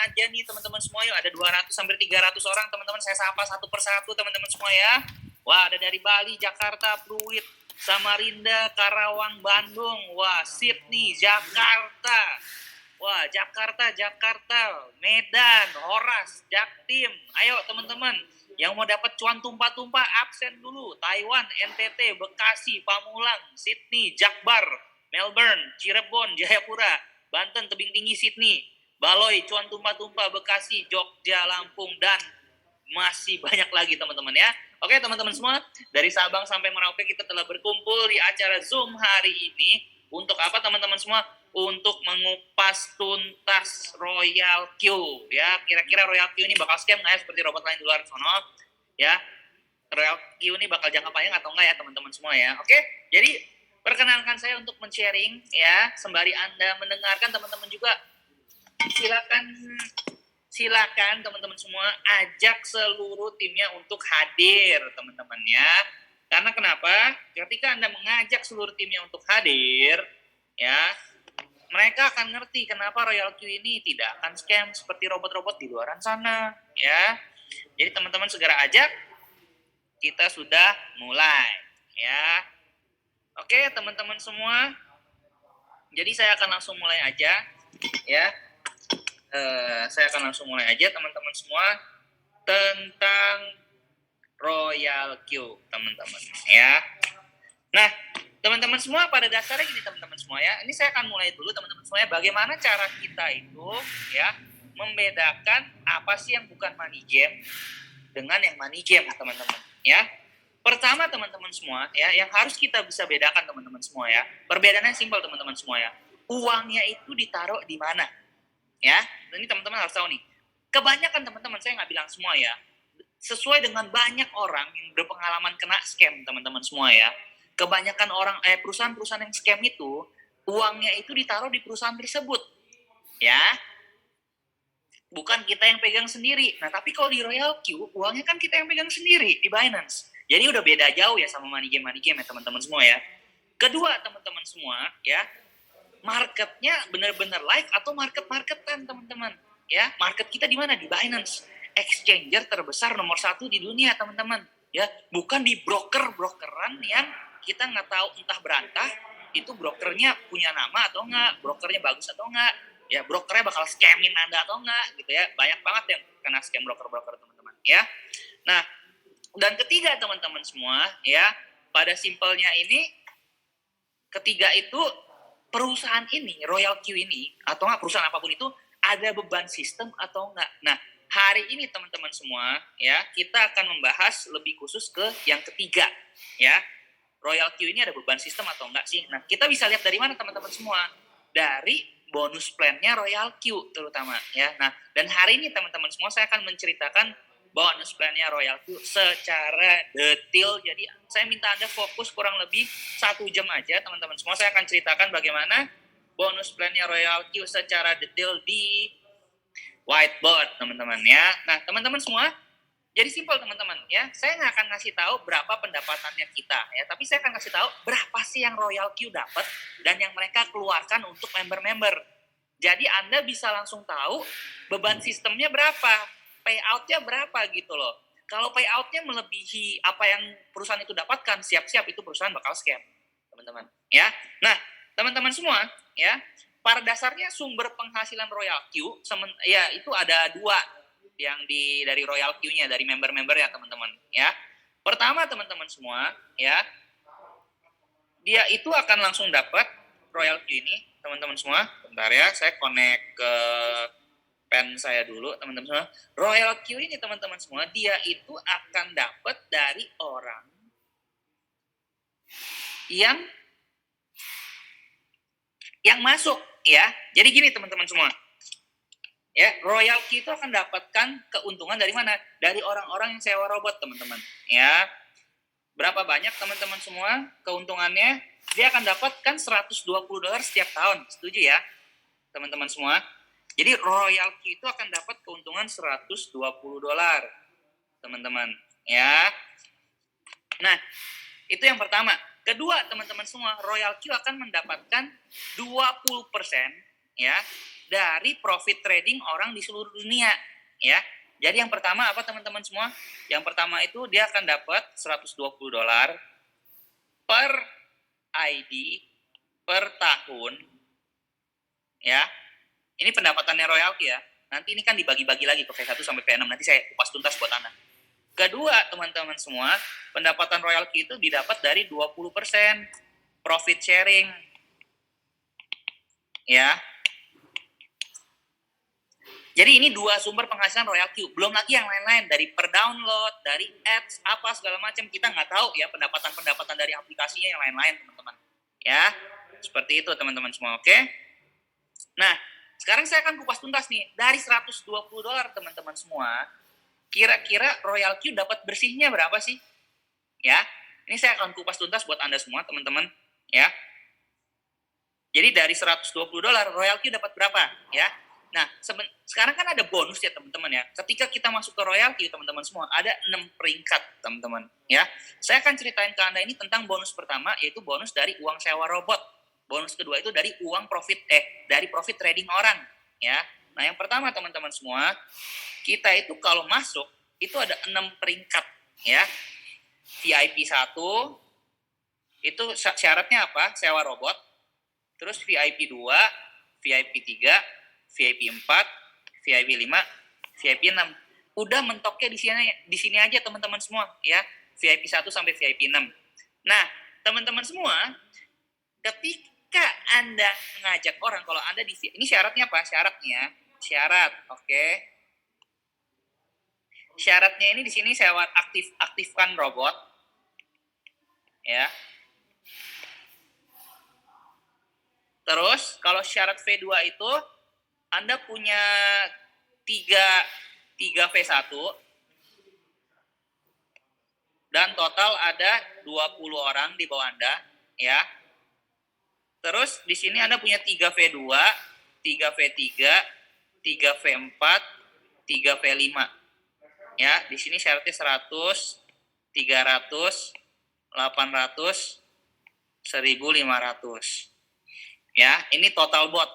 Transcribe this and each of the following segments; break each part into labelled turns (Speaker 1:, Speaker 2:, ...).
Speaker 1: aja nih teman-teman semua. Yuk, ada 200 sampai 300 orang teman-teman. Saya sapa satu persatu teman-teman semua ya. Wah, ada dari Bali, Jakarta, Pluit, Samarinda, Karawang, Bandung. Wah, Sydney, Jakarta. Wah, Jakarta, Medan, Horas, Jaktim. Ayo teman-teman, yang mau dapat cuan tumpah-tumpah absen dulu. Taiwan, NTT, Bekasi, Pamulang, Sydney, Jakbar, Melbourne, Cirebon, Jayapura, Banten, Tebing Tinggi, Sydney, Baloi, cuan tumpah-tumpah, Bekasi, Jogja, Lampung, dan masih banyak lagi teman-teman ya. Oke teman-teman semua, dari Sabang sampai Merauke kita telah berkumpul di acara Zoom hari ini. Untuk apa teman-teman semua? Untuk mengupas tuntas Royal Q ya. Kira-kira Royal Q ini bakal scam nggak ya seperti robot lain di luar sana ya. Royal Q ini bakal jangka panjang atau enggak ya teman-teman semua ya. Oke, jadi perkenalkan saya untuk men-sharing ya, sembari Anda mendengarkan teman-teman juga silakan teman-teman semua ajak seluruh timnya untuk hadir teman-teman ya. Karena kenapa? Ketika Anda mengajak seluruh timnya untuk hadir ya, mereka akan ngerti kenapa Royal Q ini tidak akan scam seperti robot-robot di luar sana ya. Jadi teman-teman segera ajak, kita sudah mulai ya. Oke teman-teman semua, jadi saya akan langsung mulai aja ya. Saya akan langsung mulai aja teman-teman semua tentang Royal Q teman-teman ya. Nah teman-teman semua, pada dasarnya gini teman-teman semua ya, ini saya akan mulai dulu teman-teman semua ya, bagaimana cara kita itu ya membedakan apa sih yang bukan money game dengan yang money game teman-teman ya. Pertama teman-teman semua ya, yang harus kita bisa bedakan teman-teman semua ya, perbedaannya simpel teman-teman semua ya, uangnya itu ditaruh di mana ya. Dan ini teman-teman harus tahu nih, kebanyakan teman-teman, saya nggak bilang semua ya, sesuai dengan banyak orang yang berpengalaman kena scam teman-teman semua ya, kebanyakan orang perusahaan-perusahaan yang scam itu uangnya itu ditaruh di perusahaan tersebut ya, bukan kita yang pegang sendiri. Nah tapi kalau di Royal Q uangnya kan kita yang pegang sendiri di Binance, jadi udah beda jauh ya sama money game ya teman-teman semua ya. Kedua teman-teman semua ya, marketnya benar-benar live atau market-marketan teman-teman ya. Market kita di mana? Di Binance, exchanger terbesar nomor 1 di dunia teman-teman ya, bukan di broker-brokeran yang kita nggak tahu entah berantah itu brokernya punya nama atau enggak, brokernya bagus atau enggak ya, brokernya bakal scamin Anda atau enggak gitu ya. Banyak banget yang kena scam broker-broker teman-teman ya. Nah dan ketiga teman-teman semua ya, pada simpelnya ini, ketiga itu perusahaan ini, Royal Q ini atau enggak perusahaan apapun itu, ada beban sistem atau enggak. Nah hari ini teman-teman semua ya, kita akan membahas lebih khusus ke yang ketiga ya, Royal Q ini ada beban sistem atau enggak sih. Nah kita bisa lihat dari mana teman-teman semua? Dari bonus plan-nya Royal Q terutama ya. Nah dan hari ini teman-teman semua saya akan menceritakan bonus plan-nya Royal Q secara detail. Jadi saya minta Anda fokus kurang lebih 1 jam aja teman-teman semua. Saya akan ceritakan bagaimana bonus plan-nya Royal Q secara detail di whiteboard teman-teman ya. Nah teman-teman semua, jadi simpel teman-teman ya, saya nggak akan ngasih tahu berapa pendapatannya kita ya, tapi saya akan kasih tahu berapa sih yang Royal Q dapat dan yang mereka keluarkan untuk member-member. Jadi Anda bisa langsung tahu beban sistemnya berapa, payout-nya berapa gitu loh. Kalau payout-nya melebihi apa yang perusahaan itu dapatkan, siap-siap itu perusahaan bakal scam teman-teman ya. Nah teman-teman semua ya, pada dasarnya sumber penghasilan Royal Q ya itu ada 2 yang dari Royal Q-nya, dari member-member ya teman-teman ya. Pertama teman-teman semua ya, dia itu akan langsung dapat Royal Q ini teman-teman semua. Bentar ya, saya connect ke pen saya dulu teman-teman semua. Royal Q ini teman-teman semua, dia itu akan dapat dari orang yang masuk ya. Jadi gini teman-teman semua ya, Royal Q itu akan dapatkan keuntungan dari mana? Dari orang-orang yang sewa robot teman-teman ya. Berapa banyak teman-teman semua keuntungannya? Dia akan dapatkan $120 setiap tahun. Setuju ya teman-teman semua? Jadi Royal Q itu akan dapat keuntungan $120 teman-teman ya. Nah itu yang pertama. Kedua teman-teman semua, Royal Q akan mendapatkan 20% ya dari profit trading orang di seluruh dunia, ya. Jadi yang pertama apa teman-teman semua? Yang pertama itu dia akan dapat $120 per ID per tahun, ya. Ini pendapatannya royalty ya. Nanti ini kan dibagi-bagi lagi ke V1 sampai V6. Nanti saya kupas tuntas buat Anda. Kedua, teman-teman semua, pendapatan royalty itu didapat dari 20% profit sharing. Ya. Jadi ini 2 sumber penghasilan royalty. Belum lagi yang lain-lain, dari per download, dari ads, apa segala macam. Kita nggak tahu ya pendapatan-pendapatan dari aplikasinya yang lain-lain, teman-teman. Ya, seperti itu teman-teman semua, oke? Nah, sekarang saya akan kupas tuntas nih. Dari $120 teman-teman semua, kira-kira royalty dapat bersihnya berapa sih? Ya, ini saya akan kupas tuntas buat Anda semua, teman-teman. Ya. Jadi dari $120 royalty dapat berapa? Ya. Nah, sekarang kan ada bonus ya teman-teman ya. Ketika kita masuk ke royalty teman-teman semua, ada 6 peringkat teman-teman ya. Saya akan ceritain ke Anda ini tentang bonus pertama, yaitu bonus dari uang sewa robot. Bonus kedua itu dari uang dari profit trading orang ya. Nah, yang pertama teman-teman semua, kita itu kalau masuk itu ada 6 peringkat ya. VIP 1 itu syaratnya apa? Sewa robot. Terus VIP 2, VIP 3, VIP 4, VIP 5, VIP 6. Udah mentoknya di sini aja teman-teman semua ya. VIP 1 sampai VIP 6. Nah, teman-teman semua, ketika Anda ngajak orang, kalau Anda ini syaratnya apa? Syarat, oke. Syaratnya ini di sini saya aktifkan robot. Ya. Terus kalau syarat V2 itu Anda punya 3 V1 dan total ada 20 orang di bawah Anda, ya. Terus di sini Anda punya 3 V2, 3 V3, 3 V4, 3 V5. Ya, di sini syaratnya 100, 300, 800, 1.500. Ya, ini total bot.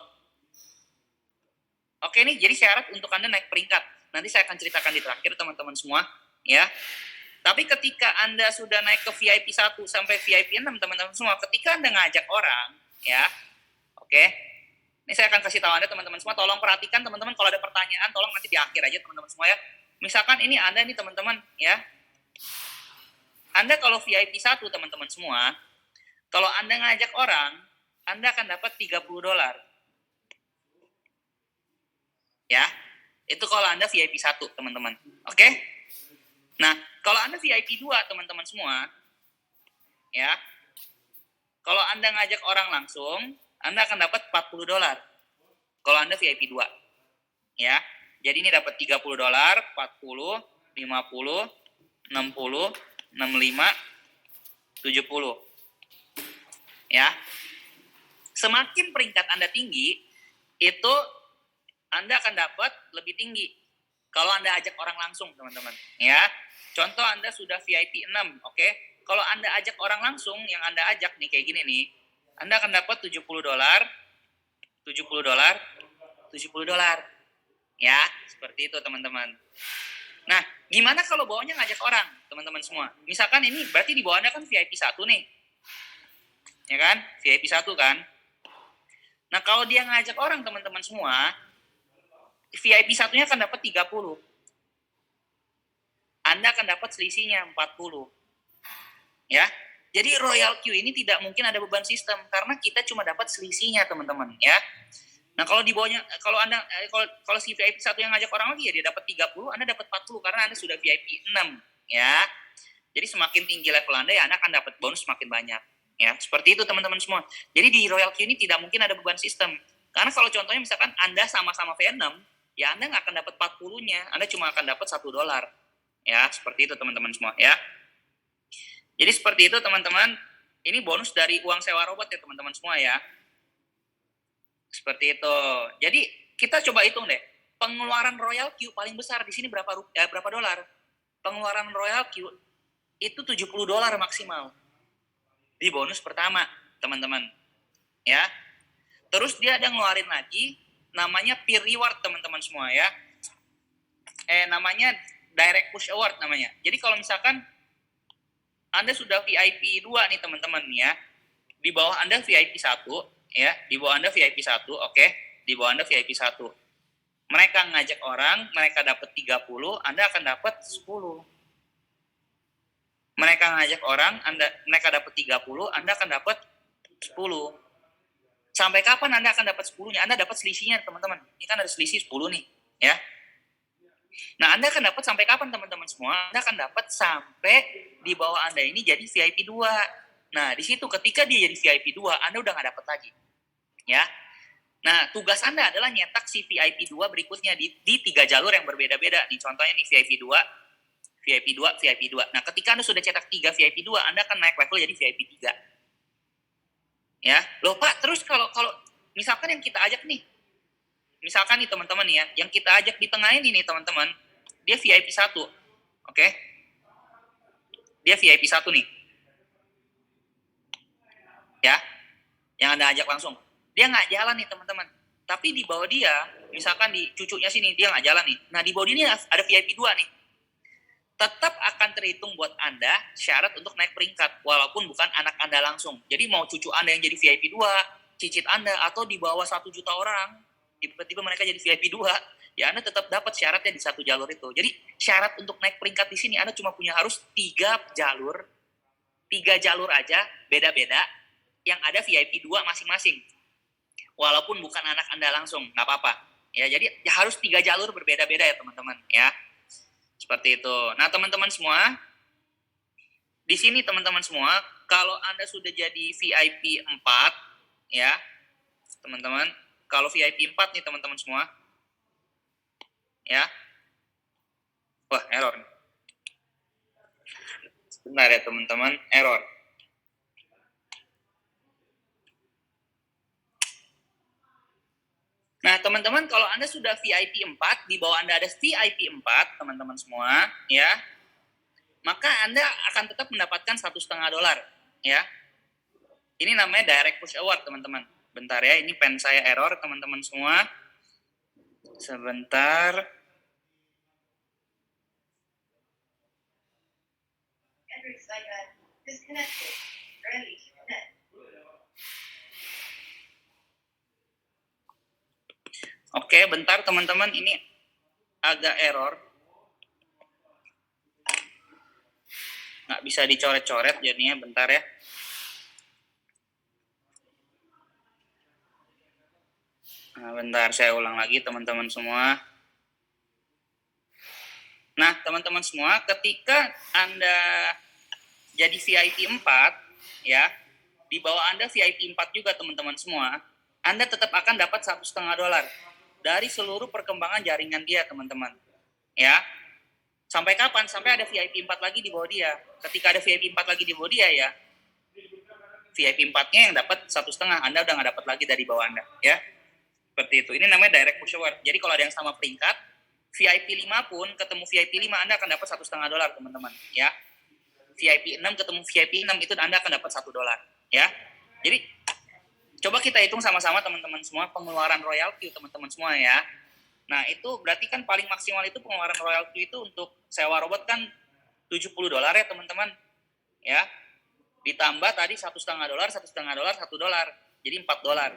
Speaker 1: Oke nih, jadi syarat untuk Anda naik peringkat. Nanti saya akan ceritakan di terakhir teman-teman semua, ya. Tapi ketika Anda sudah naik ke VIP 1 sampai VIP 6, teman-teman semua, ketika Anda ngajak orang, ya. Oke. Ini saya akan kasih tahu Anda teman-teman semua, tolong perhatikan teman-teman, kalau ada pertanyaan tolong nanti di akhir aja teman-teman semua ya. Misalkan ini Anda nih teman-teman, ya. Anda kalau VIP 1 teman-teman semua, kalau Anda ngajak orang, Anda akan dapat $30. Ya, itu kalau Anda VIP 1, teman-teman. Oke? Nah, kalau Anda VIP 2, teman-teman semua, ya, kalau Anda ngajak orang langsung, Anda akan dapat $40. Kalau Anda VIP 2. Ya, jadi ini dapat $30, 40, 50, 60, 65, 70. Ya. Semakin peringkat Anda tinggi, itu Anda akan dapat lebih tinggi. Kalau Anda ajak orang langsung, teman-teman. Ya. Contoh Anda sudah VIP 6, oke? Kalau Anda ajak orang langsung, yang Anda ajak nih kayak gini nih, Anda akan dapat $70, $70, $70. Ya, seperti itu, teman-teman. Nah, gimana kalau bawahnya ngajak orang, teman-teman semua? Misalkan ini berarti di bawah Anda kan VIP 1 nih. Ya kan? VIP 1 kan? Nah, kalau dia ngajak orang, teman-teman semua, VIP satunya akan dapat 30. Anda akan dapat selisihnya 40. Ya. Jadi Royal Queue ini tidak mungkin ada beban sistem karena kita cuma dapat selisihnya, teman-teman, ya. Nah, kalau di bawahnya kalau si VIP satu yang ngajak orang lagi ya dia dapat 30, Anda dapat 40 karena Anda sudah VIP 6, ya. Jadi semakin tinggi level Anda ya Anda akan dapat bonus semakin banyak, ya. Seperti itu teman-teman semua. Jadi di Royal Queue ini tidak mungkin ada beban sistem. Karena kalau contohnya misalkan Anda sama-sama V6, ya Anda nggak akan dapat 40-nya, Anda cuma akan dapat $1. Ya, seperti itu teman-teman semua, ya. Jadi seperti itu teman-teman. Ini bonus dari uang sewa robot ya teman-teman semua ya. Seperti itu. Jadi kita coba hitung deh. Pengeluaran Royal Queue paling besar di sini berapa dolar? Pengeluaran Royal Queue itu $70 maksimal. Di bonus pertama, teman-teman. Ya. Terus dia ada ngeluarin lagi namanya peer reward teman-teman semua ya. Namanya direct push award namanya. Jadi kalau misalkan Anda sudah VIP 2 nih teman-teman ya. Di bawah Anda VIP 1 ya, di bawah Anda VIP 1, oke. Di bawah Anda VIP 1. Mereka ngajak orang, mereka dapat 30, Anda akan dapat 10. Mereka ngajak orang, mereka dapat 30, Anda akan dapat 10. Sampai kapan Anda akan dapat 10-nya? Anda dapat selisihnya, teman-teman. Ini kan ada selisih 10 nih, ya. Nah, Anda akan dapat sampai kapan, teman-teman semua? Anda akan dapat sampai di bawah Anda ini jadi VIP 2. Nah, di situ ketika dia jadi VIP 2, Anda udah nggak dapat lagi. Ya. Nah, tugas Anda adalah nyetak si VIP 2 berikutnya di 3 jalur yang berbeda-beda. Nih, contohnya nih VIP 2, VIP 2, VIP 2. Nah, ketika Anda sudah cetak 3 VIP 2, Anda akan naik level jadi VIP 3. Ya, loh Pak, terus kalau misalkan yang kita ajak nih, misalkan nih teman-teman ya, yang kita ajak di tengah ini nih teman-teman, dia VIP 1, oke? Dia VIP 1 nih, ya, yang Anda ajak langsung. Dia nggak jalan nih teman-teman, tapi di bawah dia, misalkan di cucunya sini, dia nggak jalan nih. Nah, di bawah dia ada VIP 2 nih. Tetap akan terhitung buat Anda syarat untuk naik peringkat, walaupun bukan anak Anda langsung. Jadi mau cucu Anda yang jadi VIP 2, cicit Anda, atau di bawah 1 juta orang, tiba-tiba mereka jadi VIP 2, ya Anda tetap dapat syaratnya di 1 jalur itu. Jadi syarat untuk naik peringkat di sini Anda cuma punya harus 3 jalur, 3 jalur aja, beda-beda, yang ada VIP 2 masing-masing. Walaupun bukan anak Anda langsung, nggak apa-apa. Ya, jadi harus 3 jalur berbeda-beda ya teman-teman, ya. Seperti itu. Nah, teman-teman semua, di sini teman-teman semua, kalau Anda sudah jadi VIP 4, ya, teman-teman, kalau VIP 4 nih teman-teman semua, ya, wah, error. Sebentar ya teman-teman, error. Nah, teman-teman, kalau Anda sudah VIP 4, di bawah Anda ada VIP 4, teman-teman semua, ya, maka Anda akan tetap mendapatkan $1,5, ya. Ini namanya direct push award, teman-teman. Bentar ya, ini pen saya error, teman-teman semua. Sebentar. Oke, bentar teman-teman, ini agak error. Nggak bisa dicoret-coret jadinya, bentar ya. Nah, bentar, saya ulang lagi teman-teman semua. Nah, teman-teman semua, ketika Anda jadi VIP 4, ya, di bawah Anda VIP 4 juga teman-teman semua, Anda tetap akan dapat $1,5 dari seluruh perkembangan jaringan dia, teman-teman. Ya. Sampai kapan? Sampai ada VIP 4 lagi di bawah dia. Ketika ada VIP 4 lagi di bawah dia, ya, VIP 4-nya yang dapat 1,5, Anda udah nggak dapat lagi dari bawah Anda, ya. Seperti itu. Ini namanya direct push award. Jadi kalau ada yang sama peringkat, VIP 5 pun ketemu VIP 5, Anda akan dapat $1,5, teman-teman, ya. VIP 6 ketemu VIP 6, itu Anda akan dapat $1, ya. Jadi coba kita hitung sama-sama teman-teman semua pengeluaran royalty teman-teman semua ya. Nah, itu berarti kan paling maksimal itu pengeluaran royalty itu untuk sewa robot kan $70 ya teman-teman. Ya. Ditambah tadi $1,5, $1,5, jadi $4.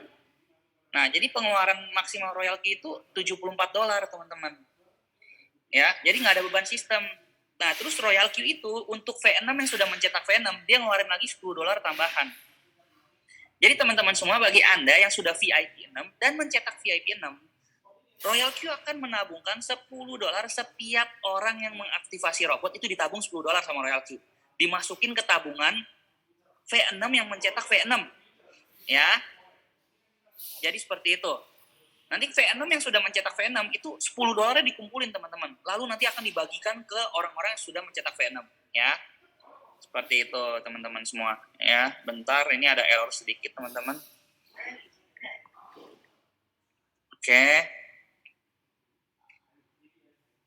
Speaker 1: Nah, jadi pengeluaran maksimal royalty itu $74 teman-teman. Ya, jadi nggak ada beban sistem. Nah, terus royalty itu untuk V6 yang sudah mencetak V6, dia ngeluarin lagi $10 tambahan. Jadi teman-teman semua, bagi Anda yang sudah VIP 6 dan mencetak VIP 6, Royal Q akan menabungkan $10 setiap orang yang mengaktifasi robot, itu ditabung $10 sama Royal Q. Dimasukin ke tabungan V6 yang mencetak V6. Ya. Jadi seperti itu. Nanti V6 yang sudah mencetak V6 itu $10 dikumpulin teman-teman. Lalu nanti akan dibagikan ke orang-orang yang sudah mencetak V6. Ya. Seperti itu teman-teman semua, ya. Bentar, ini ada error sedikit teman-teman. Oke.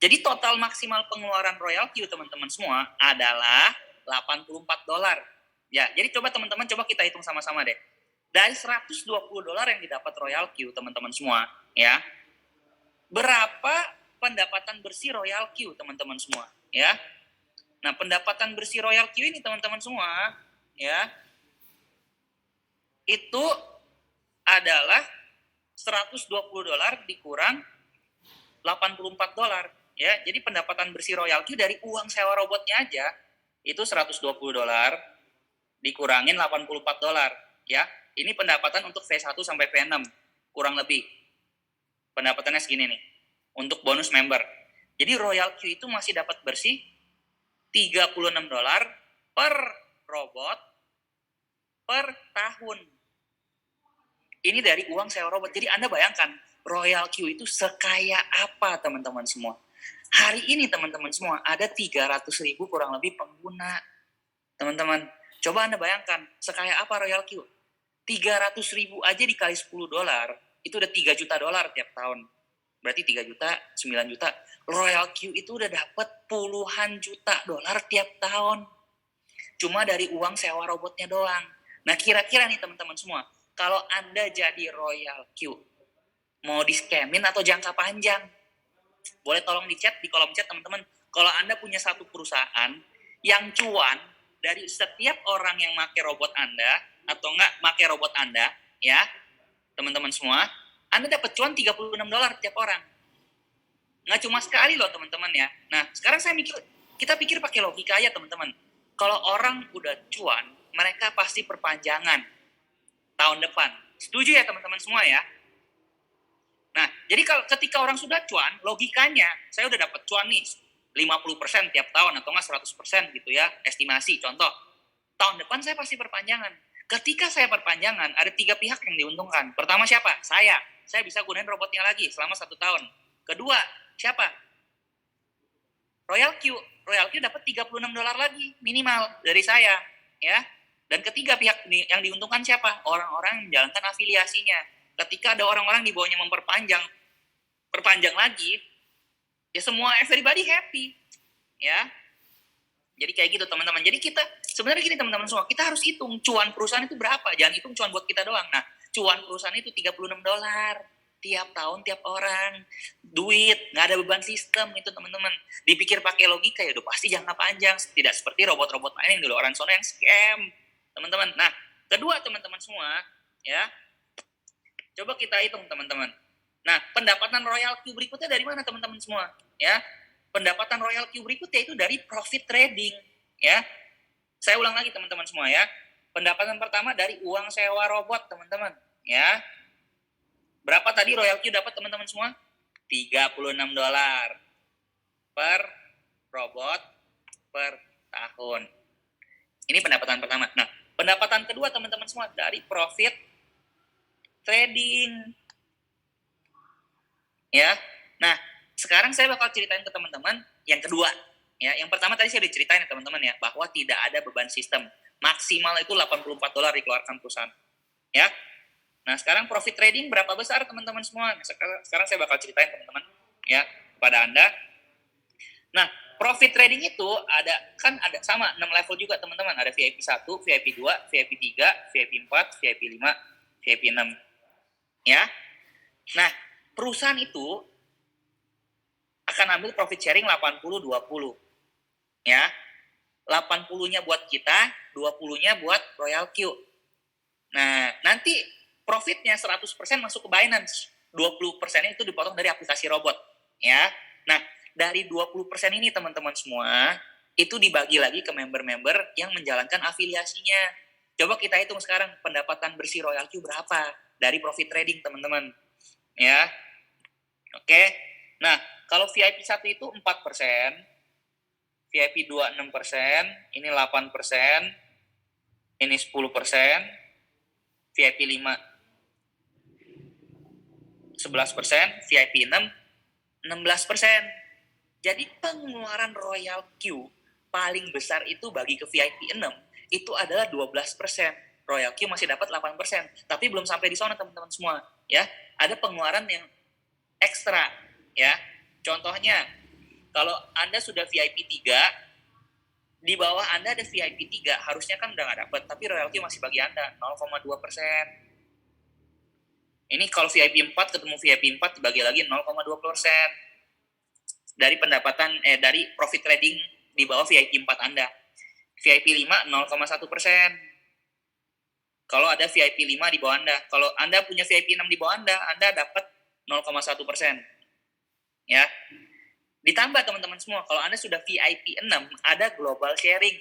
Speaker 1: Jadi total maksimal pengeluaran royalty teman-teman semua adalah $84. Ya, jadi coba teman-teman, coba kita hitung sama-sama deh. Dari $120 yang didapat Royal Q, teman-teman semua, ya. Berapa pendapatan bersih Royal Q, teman-teman semua, ya. Nah, pendapatan bersih Royal Q ini, teman-teman semua, ya, itu adalah $120 dikurang $84, ya. Jadi pendapatan bersih Royal Q dari uang sewa robotnya aja itu $120 dikurangin $84, ya. Ini pendapatan untuk V1 sampai V6 kurang lebih. Pendapatannya segini nih untuk bonus member. Jadi Royal Q itu masih dapat bersih $36 per robot per tahun. Ini dari uang sewa robot. Jadi Anda bayangkan Royal Q itu sekaya apa, teman-teman semua. Hari ini, teman-teman semua, ada 300.000 kurang lebih pengguna. Teman-teman, coba Anda bayangkan sekaya apa Royal Q. 300.000 aja dikali $10, itu udah $3 juta tiap tahun. Berarti 3 juta, 9 juta. Royal Q itu udah dapat puluhan juta dolar tiap tahun. Cuma dari uang sewa robotnya doang. Nah, kira-kira nih teman-teman semua, kalau Anda jadi Royal Q, mau di-scamin atau jangka panjang? Boleh tolong di chat, di kolom chat teman-teman. Kalau Anda punya satu perusahaan yang cuan dari setiap orang yang pakai robot Anda, atau enggak pakai robot Anda, ya, teman-teman semua, Anda dapat cuan $36 tiap orang. Nggak cuma sekali loh, teman-teman, ya. Nah, sekarang kita pikir pakai logika aja, teman-teman. Kalau orang udah cuan, mereka pasti perpanjangan tahun depan. Setuju ya, teman-teman semua, ya? Nah, jadi ketika orang sudah cuan, logikanya, saya udah dapat cuan nih, 50% tiap tahun, atau nggak 100% gitu ya, estimasi, contoh. Tahun depan saya pasti perpanjangan. Ketika saya perpanjangan, ada 3 pihak yang diuntungkan. Pertama siapa? Saya bisa gunain robotnya lagi selama 1 tahun. Kedua, siapa? Royal Q dapat $36 lagi minimal dari saya, ya. Dan ketiga pihak yang diuntungkan siapa? Orang-orang yang menjalankan afiliasinya. Ketika ada orang-orang di bawahnya perpanjang lagi, ya semua everybody happy, ya. Jadi kayak gitu, teman-teman. Jadi kita sebenarnya gini, teman-teman semua, kita harus hitung cuan perusahaan itu berapa. Jangan hitung cuan buat kita doang. Nah, cuan perusahaan itu $36 tiap tahun, tiap orang. Duit, nggak ada beban sistem itu, teman-teman. Dipikir pakai logika, ya udah pasti jangka panjang. Tidak seperti robot-robot lain yang di luar sana yang scam, teman-teman. Nah, kedua, teman-teman semua, ya, coba kita hitung, teman-teman. Nah, pendapatan Royal Q berikutnya dari mana, teman-teman semua? Ya, pendapatan Royal Q berikutnya itu dari profit trading, ya. Saya ulang lagi, teman-teman semua, ya. Pendapatan pertama dari uang sewa robot, teman-teman, ya. Berapa tadi Royal Q dapat, teman-teman semua? $36 per robot per tahun. Ini pendapatan pertama. Nah, pendapatan kedua, teman-teman semua, dari profit trading, ya. Nah, sekarang saya bakal ceritain ke teman-teman yang kedua, ya. Yang pertama tadi saya diceritain ya, teman-teman, ya, bahwa tidak ada beban sistem. Maksimal itu $84 dikeluarkan perusahaan, ya. Nah, sekarang profit trading berapa besar, teman-teman semua? Sekarang saya bakal ceritain, teman-teman, ya, kepada Anda. Nah, profit trading itu ada sama 6 level juga, teman-teman. Ada VIP 1, VIP 2, VIP 3, VIP 4, VIP 5, VIP 6. Ya. Nah, perusahaan itu akan ambil profit sharing 80-20. Ya. 80-nya buat kita, 20-nya buat Royal Q. Nah, nanti profitnya 100% masuk ke Binance. 20% itu dipotong dari aplikasi robot. Ya. Nah, dari 20% ini, teman-teman semua, itu dibagi lagi ke member-member yang menjalankan afiliasinya. Coba kita hitung sekarang pendapatan bersih Royal Q berapa dari profit trading, teman-teman. Ya. Oke. Nah, kalau VIP 1 itu 4%, VIP 2 6%, ini 8%, ini 10%, VIP 5 11%, VIP 6 16%. Jadi pengeluaran Royal Q paling besar itu bagi ke VIP 6 itu adalah 12%. Royal Q masih dapat 8%. Tapi belum sampai di sana, teman-teman semua, ya. Ada pengeluaran yang ekstra, ya. Contohnya, kalau Anda sudah VIP 3, Di bawah Anda ada VIP 3, harusnya kan udah nggak dapat, tapi Royal Q masih bagi Anda 0,2%. Ini kalau VIP 4 ketemu VIP 4 dibagi lagi 0,2% dari pendapatan dari profit trading di bawah VIP 4 Anda. VIP 5 0,1%. Kalau ada VIP 5 di bawah Anda, kalau Anda punya VIP 6 di bawah Anda dapat 0,1%. Ya. Ditambah teman-teman semua, kalau Anda sudah VIP 6, ada global sharing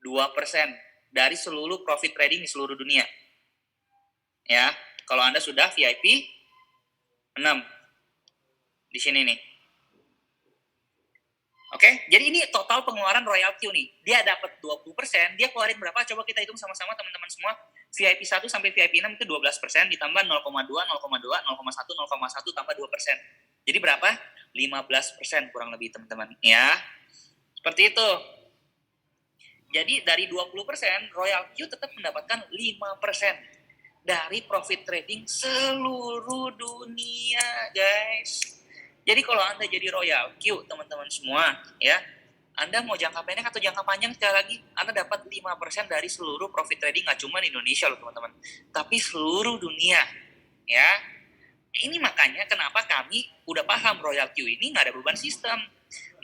Speaker 1: 2% dari seluruh profit trading di seluruh dunia. Ya, kalau Anda sudah VIP 6. Di sini nih. Oke, jadi ini total pengeluaran Royal Q nih. Dia dapat 20%, dia keluarin berapa? Coba kita hitung sama-sama teman-teman semua. VIP 1 sampai VIP 6 itu 12%, ditambah 0,2, 0,2, 0,1, 0,1 tambah 2%. Jadi berapa? 15% kurang lebih teman-teman. Ya, seperti itu. Jadi dari 20%, Royal Q tetap mendapatkan 5% dari profit trading seluruh dunia, guys. Jadi kalau Anda jadi Royal Q, teman-teman semua, ya, Anda mau jangka pendek atau jangka panjang, sekali lagi, Anda dapat 5% dari seluruh profit trading, nggak cuma di Indonesia loh teman-teman, tapi seluruh dunia, ya. Ini makanya kenapa kami udah paham Royal Q ini nggak ada beban sistem.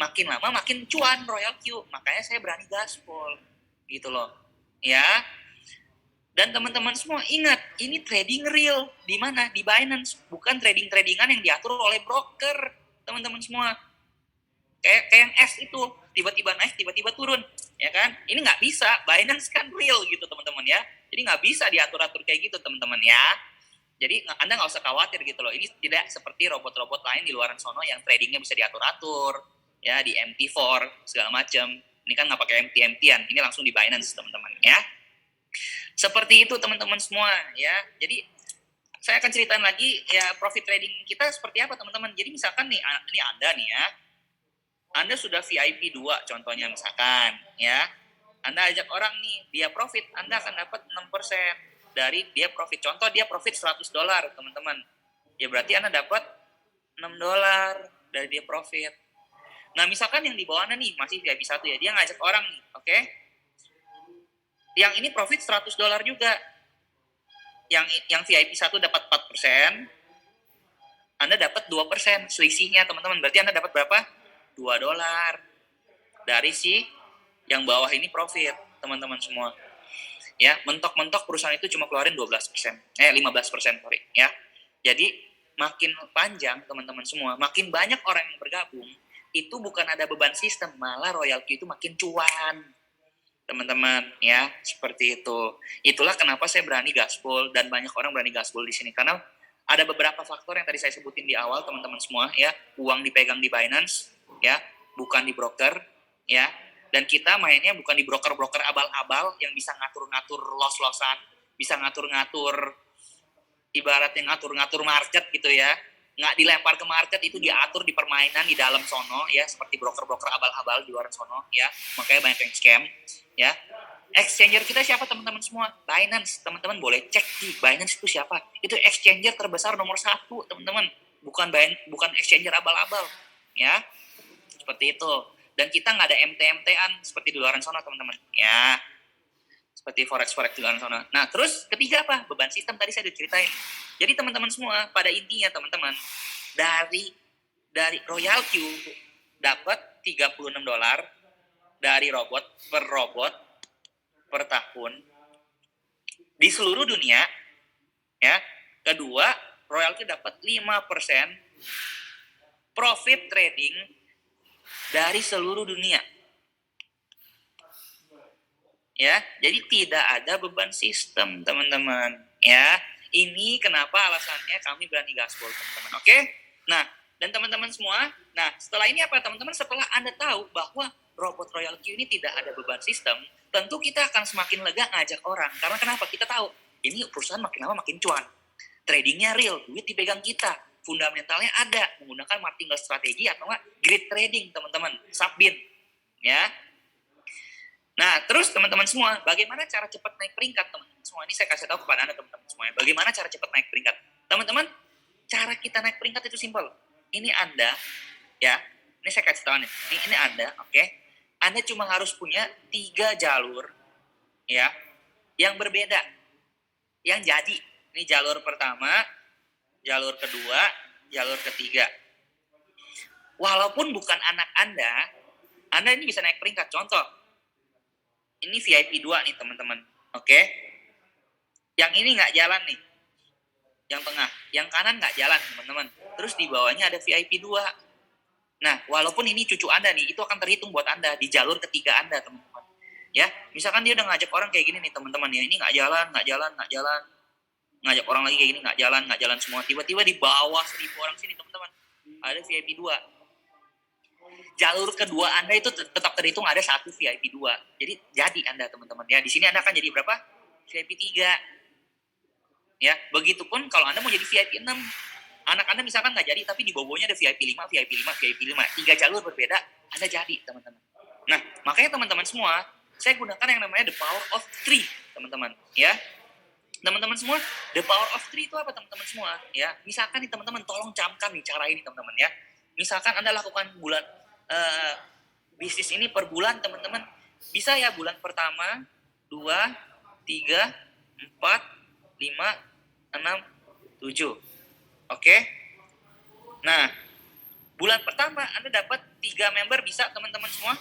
Speaker 1: Makin lama makin cuan Royal Q, makanya saya berani gaspol, gitu loh, ya. Dan teman-teman semua ingat, ini trading real. Di mana? Di Binance. Bukan trading-tradingan yang diatur oleh broker. Teman-teman semua. Kayak yang S itu. Tiba-tiba naik, tiba-tiba turun. Ya kan? Ini nggak bisa. Binance kan real gitu teman-teman ya. Jadi nggak bisa diatur-atur kayak gitu teman-teman ya. Jadi Anda nggak usah khawatir gitu loh. Ini tidak seperti robot-robot lain di luaran sono yang tradingnya bisa diatur-atur. Ya, di MT4, segala macam. Ini kan nggak pakai MT-MT-an. Ini langsung di Binance teman-teman ya. Seperti itu teman-teman semua ya. Jadi saya akan ceritain lagi ya profit trading kita seperti apa teman-teman. Jadi misalkan nih, ini Anda nih ya. Anda sudah VIP 2 contohnya misalkan ya. Anda ajak orang nih, dia profit, Anda akan dapat 6% dari dia profit. Contoh dia profit $100 teman-teman. Ya berarti Anda dapat $6 dari dia profit. Nah misalkan yang di bawah Anda nih masih VIP 1 ya, dia ngajak orang nih, oke? Yang ini profit $100 juga. Yang VIP 1 dapat 4%, Anda dapat 2% selisihnya teman-teman. Berarti Anda dapat berapa? $2 dari si yang bawah ini profit, teman-teman semua. Ya, mentok-mentok perusahaan itu cuma keluarin 15%. 15%, sorry, ya. Jadi makin panjang teman-teman semua, makin banyak orang yang bergabung, itu bukan ada beban sistem, malah Royal Q itu makin cuan. Teman-teman ya, seperti itu. Itulah kenapa saya berani gaspol dan banyak orang berani gaspol di sini, karena ada beberapa faktor yang tadi saya sebutin di awal teman-teman semua ya. Uang dipegang di Binance ya, bukan di broker ya. Dan kita mainnya bukan di broker-broker abal-abal yang bisa ngatur-ngatur loss-lossan, bisa ngatur-ngatur ibaratnya ngatur-ngatur market gitu ya. Nggak dilempar ke market, itu diatur di permainan di dalam sono ya, seperti broker-broker abal-abal di luar sono ya. Makanya banyak yang scam ya. Exchanger kita siapa teman-teman semua? Binance. Teman-teman boleh cek di Binance itu siapa. Itu exchanger terbesar nomor 1 teman-teman. Bukan exchanger abal-abal ya. Seperti itu. Dan kita nggak ada MT-MT-an seperti di luar sana teman-teman ya. Seperti forex di luar sana. Nah terus ketiga apa? Beban sistem tadi saya udah ceritain. Jadi teman-teman semua pada intinya teman-teman, dari Royal Q dapat $36 dari robot per tahun di seluruh dunia ya. Kedua, Royal Q dapat 5% profit trading dari seluruh dunia. Ya, jadi tidak ada beban sistem, teman-teman. Ya, ini kenapa alasannya kami berani gaspol, teman-teman. Oke? Nah, dan teman-teman semua, nah setelah ini apa, teman-teman? Setelah Anda tahu bahwa robot Royal Q ini tidak ada beban sistem, tentu kita akan semakin lega ngajak orang. Karena kenapa? Kita tahu, ini perusahaan makin lama makin cuan. Tradingnya real, duit dipegang kita. Fundamentalnya ada, menggunakan martingale strategi atau enggak grid trading, teman-teman. Subbin. Ya. Nah, terus teman-teman semua, bagaimana cara cepat naik peringkat, teman-teman semua? Ini saya kasih tahu kepada Anda, teman-teman semua. Bagaimana cara cepat naik peringkat? Teman-teman, cara kita naik peringkat itu simpel. Ini Anda, ya. Ini saya kasih tahu nih. Ini Anda, oke. Anda cuma harus punya 3 jalur ya yang berbeda. Yang jadi, ini jalur pertama, jalur kedua, jalur ketiga. Walaupun bukan anak Anda ini bisa naik peringkat. Contoh, ini VIP 2 nih teman-teman. Oke? Yang ini nggak jalan nih. Yang tengah. Yang kanan nggak jalan teman-teman. Terus di bawahnya ada VIP 2. Nah, walaupun ini cucu Anda nih, itu akan terhitung buat Anda di jalur ketiga Anda teman-teman. Ya, misalkan dia udah ngajak orang kayak gini nih teman-teman ya, ini nggak jalan. Ngajak orang lagi kayak gini nggak jalan semua. Tiba-tiba di bawah 1.000 orang sini teman-teman, ada VIP 2. Jalur kedua Anda itu tetap terhitung ada 1 VIP 2. Jadi Anda teman-teman ya. Di sini Anda akan jadi berapa? VIP 3. Ya, begitupun kalau Anda mau jadi VIP 6. Anak Anda misalkan nggak jadi, tapi di bawahnya ada VIP 5, VIP 5, VIP 5. 3 jalur berbeda, Anda jadi, teman-teman. Nah, makanya teman-teman semua, saya gunakan yang namanya the power of 3, teman-teman. Ya, teman-teman semua, the power of 3 itu apa, teman-teman semua? Ya, misalkan nih teman-teman, tolong camkan nih cara ini, teman-teman ya. Misalkan Anda lakukan bisnis ini per bulan, teman-teman. Bisa ya bulan pertama, 2, 3, 4, 5, 6, 7. Oke. Nah, bulan pertama Anda dapat 3 member, bisa teman-teman semua?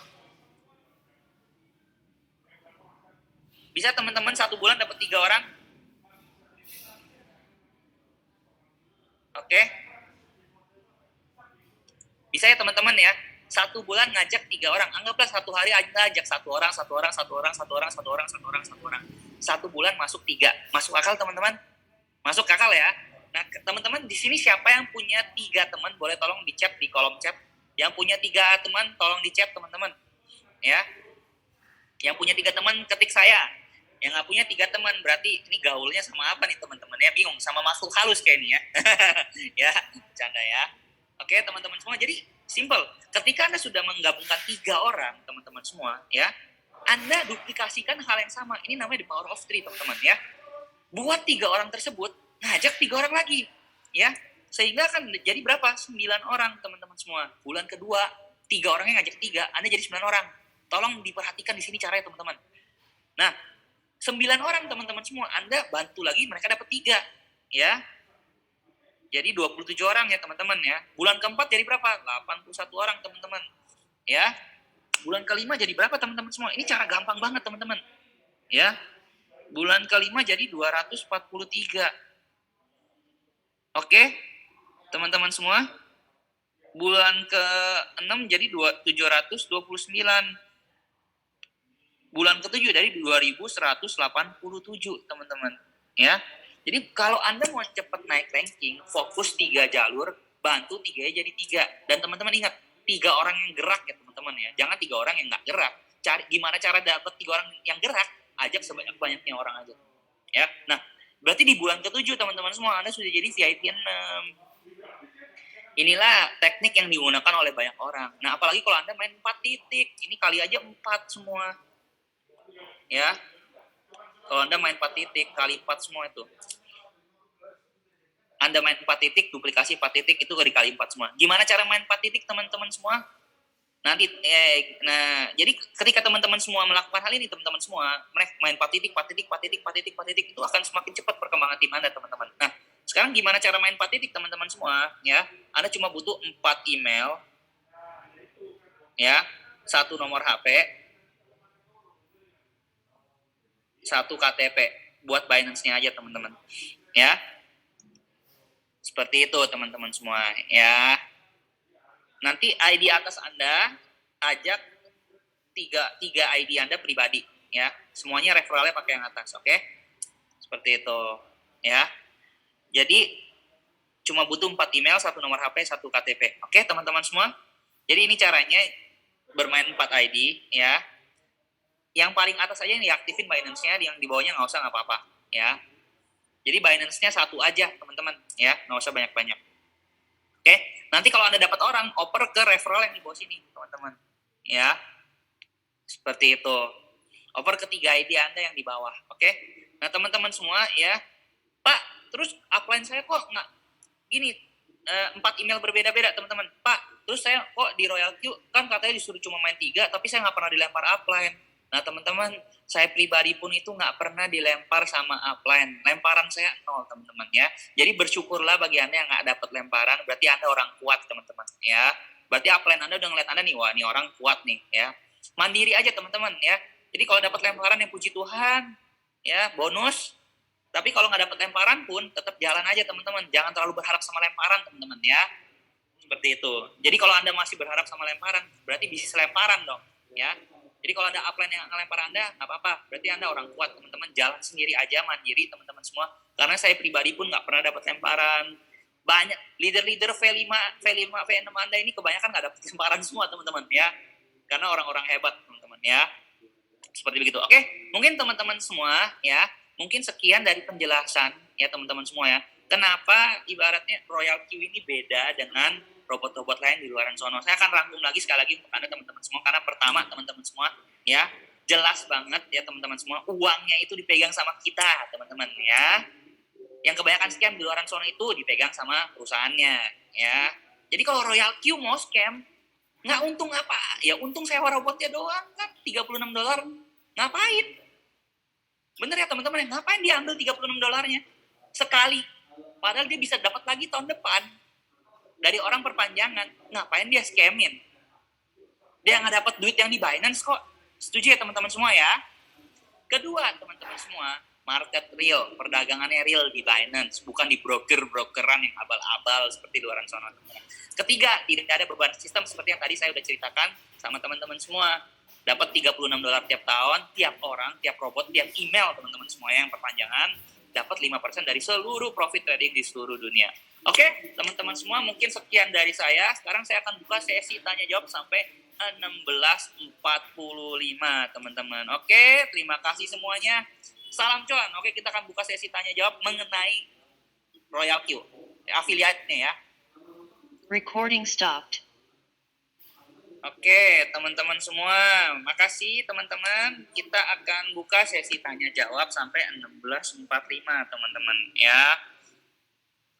Speaker 1: Bisa teman-teman 1 bulan dapat 3 orang? Oke. Bisa ya teman-teman ya? 1 bulan ngajak 3 orang. Anggaplah 1 hari Anda ajak 1 orang. 1 bulan masuk 3. Masuk akal teman-teman? Masuk akal ya? Nah, teman-teman di sini siapa yang punya 3 teman? Boleh tolong di chat di kolom chat. Yang punya 3 teman tolong di chat teman-teman. Ya. Yang punya 3 teman ketik saya. Yang nggak punya 3 teman berarti ini gaulnya sama apa nih teman-teman ya? Bingung sama makhluk halus kayak ini ya. Ya, canda ya. Oke, teman-teman semua. Jadi simple. Ketika Anda sudah menggabungkan 3 orang, teman-teman semua, ya, Anda duplikasikan hal yang sama. Ini namanya the power of 3, teman-teman ya. Buat 3 orang tersebut, ngajak 3 orang lagi, ya. Sehingga akan jadi berapa? 9 orang, teman-teman semua. Bulan kedua, 3 orangnya ngajak 3, Anda jadi 9 orang. Tolong diperhatikan di sini caranya, teman-teman. Nah, 9 orang, teman-teman semua. Anda bantu lagi, mereka dapat 3, ya. Jadi 27 orang ya, teman-teman ya. Bulan keempat jadi berapa? 81 orang, teman-teman. Ya. Bulan kelima jadi berapa, teman-teman semua? Ini cara gampang banget, teman-teman. Ya. Bulan kelima jadi 243. Oke, teman-teman semua. Bulan ke-6 jadi 729. Bulan ke-7 dari 2187, teman-teman. Ya. Jadi kalau Anda mau cepat naik ranking, fokus 3 jalur, bantu 3-nya jadi 3. Dan teman-teman ingat, 3 orang yang gerak ya teman-teman ya. Jangan 3 orang yang nggak gerak. Cari gimana cara dapat 3 orang yang gerak, ajak sebanyak-banyaknya orang aja. Ya. Nah, berarti di bulan ke-7 teman-teman semua Anda sudah jadi VIP 6. Inilah teknik yang digunakan oleh banyak orang. Nah, apalagi kalau Anda main 4 titik, ini kali aja 4 semua. Ya. Kalau Anda main 4 titik, kali 4 semua itu. Anda main 4 titik, duplikasi 4 titik, itu dikali 4 semua. Gimana cara main 4 titik, teman-teman semua? Nanti, jadi ketika teman-teman semua melakukan hal ini, teman-teman semua, mereka main 4 titik, itu akan semakin cepat perkembangan tim Anda, teman-teman. Nah, sekarang gimana cara main 4 titik, teman-teman semua? Ya, Anda cuma butuh 4 email, ya, 1 nomor HP, 1 KTP buat Binance-nya aja, teman-teman. Ya. Seperti itu, teman-teman semua, ya. Nanti ID atas Anda ajak 3 ID Anda pribadi, ya. Semuanya referralnya pakai yang atas, oke? Seperti itu, ya. Jadi cuma butuh 4 email, 1 nomor HP, 1 KTP. Oke, teman-teman semua? Jadi ini caranya bermain 4 ID, ya. Yang paling atas aja yang diaktifin Binance-nya, yang di bawahnya nggak usah, nggak apa-apa, ya. Jadi Binance-nya 1 aja, teman-teman, ya, nggak usah banyak-banyak. Oke, nanti kalau Anda dapat orang, oper ke referral yang di bawah sini, teman-teman, ya. Seperti itu. Oper ke 3 ID Anda yang di bawah, oke. Nah, teman-teman semua, ya. Pak, terus upline saya kok nggak gini, 4 email berbeda-beda teman-teman. Pak, terus saya kok di Royal Q kan katanya disuruh cuma main 3, tapi saya nggak pernah dilempar upline. Nah teman-teman, saya pribadi pun itu nggak pernah dilempar sama upline. Lemparan saya 0 teman-teman ya. Jadi bersyukurlah bagi Anda yang nggak dapat lemparan, berarti Anda orang kuat teman-teman ya. Berarti upline Anda udah ngeliat Anda nih, wah ini orang kuat nih ya. Mandiri aja teman-teman ya. Jadi kalau dapat lemparan yang puji Tuhan ya, bonus. Tapi kalau nggak dapat lemparan pun tetap jalan aja teman-teman. Jangan terlalu berharap sama lemparan teman-teman ya. Seperti itu. Jadi kalau Anda masih berharap sama lemparan, berarti bisnis lemparan dong ya. Jadi kalau ada upline yang ngelempar Anda, nggak apa-apa. Berarti Anda orang kuat teman-teman. Jalan sendiri aja, mandiri teman-teman semua. Karena saya pribadi pun nggak pernah dapat lemparan. Banyak leader-leader V5, V6 Anda ini kebanyakan nggak dapat lemparan semua teman-teman ya. Karena orang-orang hebat teman-teman ya. Seperti begitu. Oke, mungkin teman-teman semua ya. Mungkin sekian dari penjelasan ya teman-teman semua ya. Kenapa ibaratnya Royal Q ini beda dengan robot-robot lain di luar sana. Saya akan rangkum lagi sekali lagi untuk Anda teman-teman semua. Karena pertama teman-teman semua ya, jelas banget ya teman-teman semua, uangnya itu dipegang sama kita teman-teman ya. Yang kebanyakan scam di luar sana itu dipegang sama perusahaannya ya. Jadi kalau Royal Q mau scam, nggak untung apa? Ya untung sewa robotnya doang kan, $36. Ngapain? Bener ya teman-teman, ngapain dia ambil $36 sekali? Padahal dia bisa dapat lagi tahun depan dari orang perpanjangan. Ngapain dia scamin? Dia nggak dapat duit yang di Binance kok. Setuju ya teman-teman semua ya? Kedua teman-teman semua, market real, perdagangannya real di Binance, bukan di broker-brokeran yang abal-abal seperti di luar sana. Ketiga, tidak ada beban sistem seperti yang tadi saya udah ceritakan sama teman-teman semua. Dapat $36 tiap tahun, tiap orang, tiap robot, tiap email teman-teman semua yang perpanjangan, dapat 5% dari seluruh profit trading di seluruh dunia. Oke, teman-teman semua, mungkin sekian dari saya. Sekarang saya akan buka sesi tanya jawab sampai 16.45 teman-teman. Oke, terima kasih semuanya. Salam cuan. Oke, kita akan buka sesi tanya jawab mengenai Royal Q, afiliatnya ya.
Speaker 2: Recording stopped.
Speaker 1: Oke, teman-teman semua, makasih teman-teman. Kita akan buka sesi tanya jawab sampai 16.45 teman-teman ya.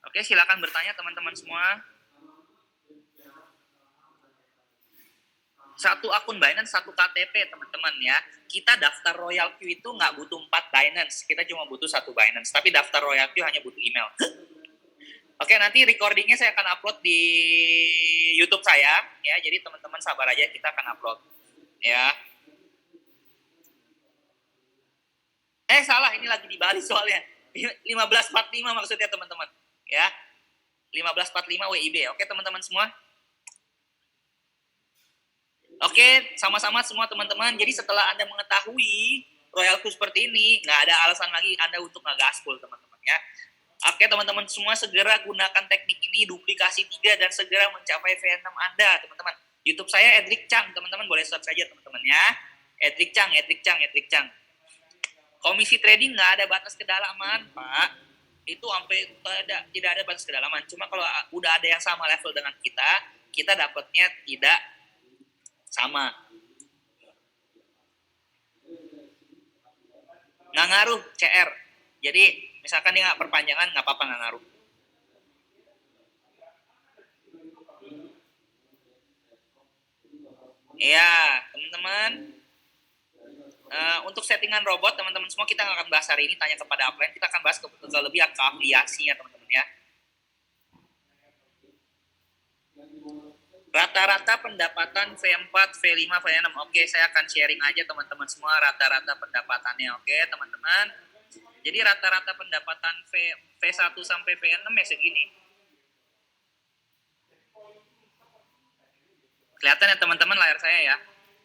Speaker 1: Oke, silakan bertanya teman-teman semua. Satu akun Binance, satu KTP teman-teman ya. Kita daftar Royal Q itu nggak butuh 4 Binance, kita cuma butuh 1 Binance. Tapi daftar Royal Q hanya butuh email. Oke, nanti recordingnya saya akan upload di YouTube saya ya. Jadi teman-teman sabar aja, kita akan upload ya. Salah, ini lagi di Bali soalnya. 15.45 maksudnya teman-teman ya. 15.45 WIB. Oke teman-teman semua. Oke, sama-sama semua teman-teman. Jadi setelah Anda mengetahui Royal Q seperti ini, nggak ada alasan lagi Anda untuk nggak gaspol teman-teman ya. Oke teman-teman semua, segera gunakan teknik ini, duplikasi 3 dan segera mencapai V6 Anda teman-teman. YouTube saya Edric Chang, teman-teman boleh search saja teman-teman ya. Edric Chang. Komisi trading nggak ada batas kedalaman Pak. Itu sampai tidak ada batas kedalaman. Cuma kalau udah ada yang sama level dengan kita dapatnya tidak sama. Nggak ngaruh CR. Jadi misalkan dia nggak perpanjangan, nggak apa-apa, nggak ngaruh. Iya, teman-teman. Untuk settingan robot, teman-teman semua kita nggak akan bahas hari ini. Tanya kepada upline, kita akan bahas kelebihan keafiliasinya, teman-teman ya. Rata-rata pendapatan V4, V5, V6. Oke, saya akan sharing aja teman-teman semua rata-rata pendapatannya. Oke, teman-teman. Jadi rata-rata pendapatan V1 sampai V6 ya segini. Kelihatan ya teman-teman layar saya ya.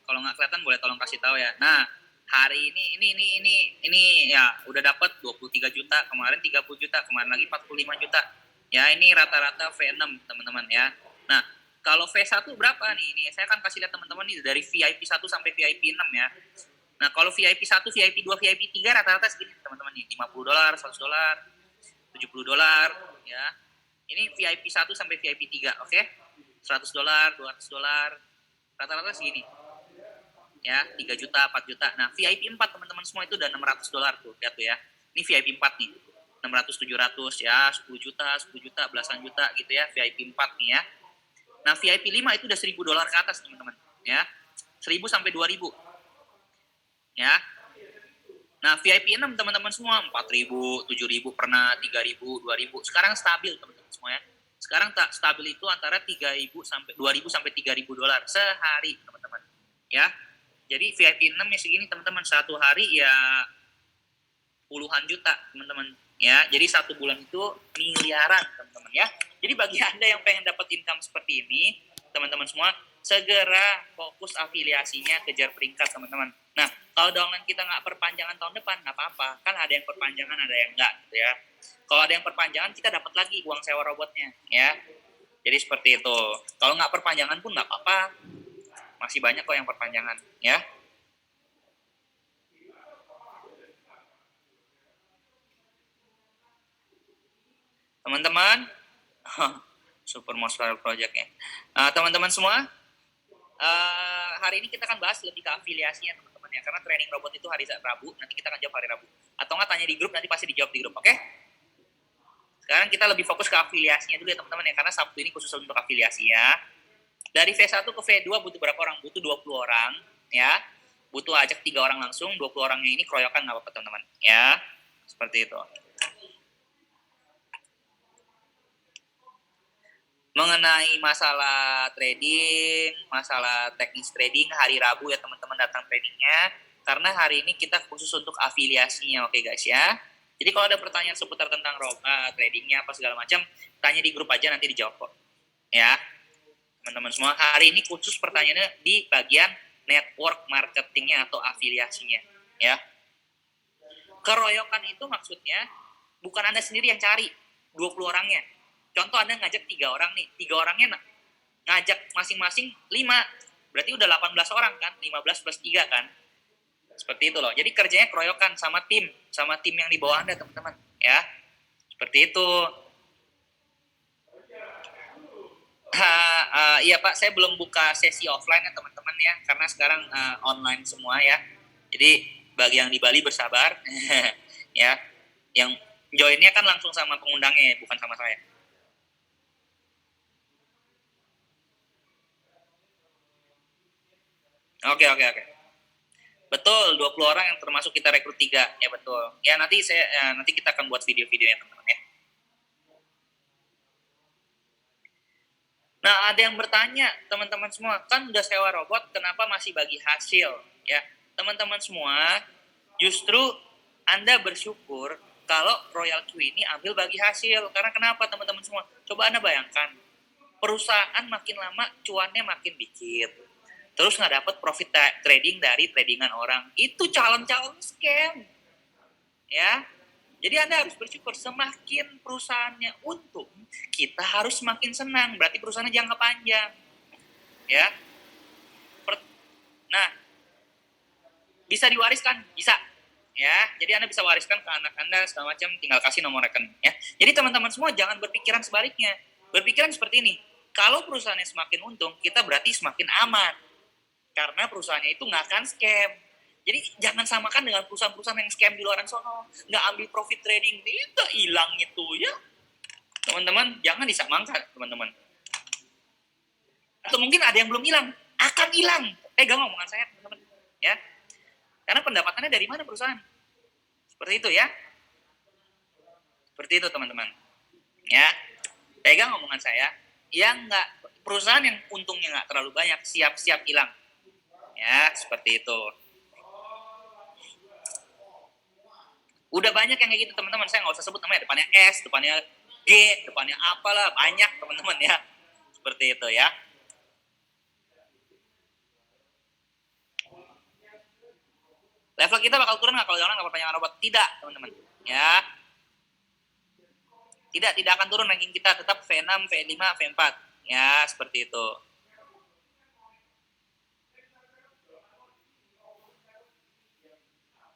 Speaker 1: Kalau nggak kelihatan boleh tolong kasih tahu ya. Nah, hari ini ya udah dapat 23 juta, kemarin 30 juta, kemarin lagi 45 juta. Ya, ini rata-rata V6 teman-teman ya. Nah, kalau V1 berapa nih? Ini saya akan kasih lihat teman-teman nih dari VIP 1 sampai VIP 6 ya. Nah, kalau VIP 1, VIP 2, VIP 3 rata-rata segini teman-teman nih. $50, $100, $70 ya. Ini VIP 1 sampai VIP 3, oke? $100, $200, rata-rata segini. Ya, 3 juta, 4 juta. Nah, VIP 4 teman-teman semua itu udah $600 tuh, lihat tuh ya. Ini VIP 4 nih. 600, 700 ya, 10 juta, belasan juta gitu ya, VIP 4 nih ya. Nah, VIP 5 itu udah $1.000 ke atas, teman-teman, ya. 1.000 sampai 2.000. Ya. Nah, VIP 6 teman-teman semua 4.000, 7.000 pernah, 3.000, 2.000. Sekarang stabil, teman-teman semua ya. Sekarang tak stabil itu antara 3.000 sampai 2.000 sampai $3.000 sehari, teman-teman. Ya. Jadi VIP 6 ya segini, teman-teman. Satu hari ya puluhan juta, teman-teman. Ya, jadi satu bulan itu miliaran, teman-teman ya. Jadi bagi Anda yang pengen dapat income seperti ini, teman-teman semua, segera fokus afiliasinya, kejar peringkat, teman-teman. Nah, kalau downline kita nggak perpanjangan tahun depan, nggak apa-apa. Kan ada yang perpanjangan, ada yang nggak, gitu ya. Kalau ada yang perpanjangan, kita dapat lagi uang sewa robotnya, ya. Jadi seperti itu. Kalau nggak perpanjangan pun nggak apa-apa. Masih banyak kok yang perpanjangan, ya. Teman-teman, Super Monster Project ya. Teman-teman semua, hari ini kita akan bahas lebih ke afiliasinya, teman-teman ya. Karena training robot itu hari Rabu, nanti kita akan jawab hari Rabu. Atau nggak tanya di grup, nanti pasti dijawab di grup, oke? Sekarang kita lebih fokus ke afiliasinya dulu ya, teman-teman ya. Karena Sabtu ini khusus untuk afiliasi ya. Dari V1 ke V2 butuh berapa orang? Butuh 20 orang ya. Butuh ajak 3 orang langsung, 20 orangnya ini keroyokan nggak apa-apa, teman-teman ya. Seperti itu. Mengenai masalah trading, masalah teknis trading, hari Rabu ya teman-teman datang trainingnya. Karena hari ini kita khusus untuk afiliasinya, oke guys ya. Jadi kalau ada pertanyaan seputar tentang tradingnya apa segala macam, tanya di grup aja, nanti dijawab kok. Ya, teman-teman semua, hari ini khusus pertanyaannya di bagian network marketingnya atau afiliasinya. Ya, keroyokan itu maksudnya bukan Anda sendiri yang cari 20 orangnya. Contoh Anda ngajak 3 orang nih, 3 orangnya ngajak masing-masing 5, berarti udah 18 orang kan, 15 plus 3 kan. Seperti itu loh, jadi kerjanya keroyokan sama tim yang di bawah Anda, teman-teman. Ya, seperti itu. Iya Pak, saya belum buka sesi offline ya teman-teman ya, karena sekarang online semua ya. Jadi bagi yang di Bali bersabar, ya. Yang joinnya kan langsung sama pengundangnya, bukan sama saya. Oke. Betul, 20 orang yang termasuk kita rekrut 3. Ya betul. Ya nanti kita akan buat video-videonya teman-teman ya. Nah, ada yang bertanya, teman-teman semua, kan udah sewa robot, kenapa masih bagi hasil? Ya, teman-teman semua, justru Anda bersyukur kalau Royal Q ini ambil bagi hasil. Karena kenapa, teman-teman semua? Coba Anda bayangkan, perusahaan makin lama cuannya makin dikit. Terus nggak dapat profit trading dari tradingan orang. Itu calon-calon scam. Ya, jadi Anda harus bersyukur, semakin perusahaannya untung, kita harus semakin senang. Berarti perusahaannya jangka panjang. Ya. Nah, bisa diwariskan, bisa. Ya, jadi Anda bisa wariskan ke anak Anda segala macam, tinggal kasih nomor rekening ya. Jadi teman-teman semua jangan berpikiran sebaliknya. Berpikiran seperti ini. Kalau perusahaannya semakin untung, kita berarti semakin aman. Karena perusahaannya itu nggak akan scam. Jadi jangan samakan dengan perusahaan-perusahaan yang scam di luar sana, nggak ambil profit trading, itu hilang itu ya. Teman-teman, jangan disamakan, teman-teman. Atau mungkin ada yang belum hilang, akan hilang. Pegang omongan saya, teman-teman. Ya, karena pendapatannya dari mana perusahaan? Seperti itu ya. Seperti itu teman-teman. Ya, pegang omongan saya. Yang nggak, perusahaan yang untungnya nggak terlalu banyak, siap-siap hilang. Ya, seperti itu. Udah banyak yang kayak gitu teman-teman, saya nggak usah sebut namanya, depannya S, depannya G, depannya apalah, banyak teman-teman ya. Seperti itu ya. Level kita bakal turun nggak kalau jangan nggak perpanjangan robot? Tidak, teman-teman. Ya. Tidak akan turun ranking kita, tetap V6, V5, V4. Ya, seperti itu.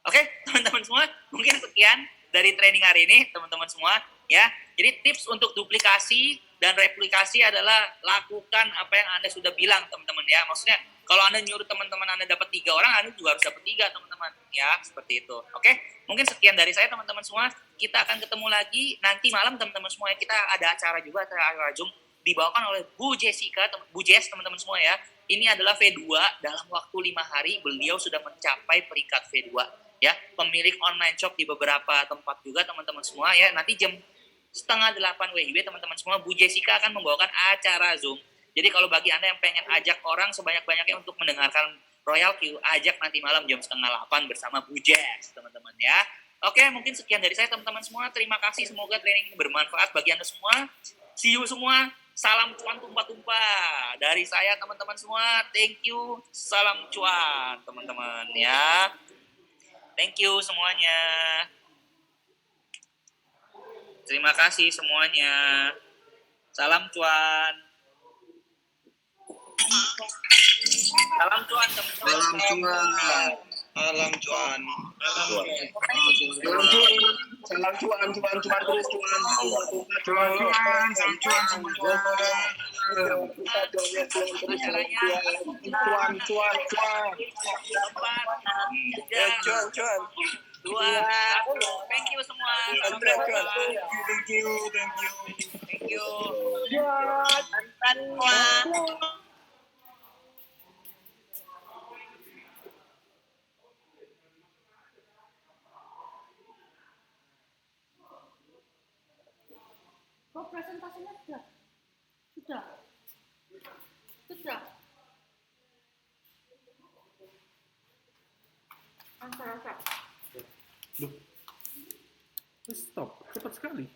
Speaker 1: Oke, teman-teman semua, mungkin sekian dari training hari ini, teman-teman semua, ya. Jadi tips untuk duplikasi dan replikasi adalah lakukan apa yang Anda sudah bilang, teman-teman ya. Maksudnya Kalau Anda nyuruh teman-teman Anda dapat 3 orang, Anda juga harus dapat 3 teman-teman. Ya, seperti itu. Oke, mungkin sekian dari saya teman-teman semua. Kita akan ketemu lagi nanti malam teman-teman semua. Kita ada acara juga, acara Zoom dibawakan oleh Bu Jessica, Bu Jess teman-teman semua ya. Ini adalah V2, dalam waktu 5 hari beliau sudah mencapai peringkat V2 ya. Pemilik online shop di beberapa tempat juga teman-teman semua ya. Nanti jam 7:30 WIB teman-teman semua, Bu Jessica akan membawakan acara Zoom. Jadi kalau bagi Anda yang pengen ajak orang sebanyak-banyaknya untuk mendengarkan Royal Q, ajak nanti malam jam 7:30 bersama Bu Jess, teman-teman ya. Oke, mungkin sekian dari saya teman-teman semua. Terima kasih, semoga training ini bermanfaat bagi Anda semua. See you semua. Salam cuan tumpah-tumpah. Dari saya teman-teman semua, thank you. Salam cuan teman-teman ya. Thank you semuanya. Terima kasih semuanya. Salam cuan. Salam cuan teman-teman.
Speaker 3: Salam cuan.
Speaker 4: Salam cuan.
Speaker 3: Salam cuan. Salam cuan, cuan, cuan terus cuan. Cuan, cuan, salam cuan, cuan. Cuan, cuan, cuan.
Speaker 4: Cuan, cuan.
Speaker 1: 2, 1. Thank you semua. Salam
Speaker 4: Cuan, cuan.
Speaker 1: cuan.
Speaker 3: Thank you, thank you.
Speaker 1: Thank you.
Speaker 5: Kok presentasinya sudah? Sudah. Sudah. Angka.
Speaker 6: Loh, stop, cepat sekali.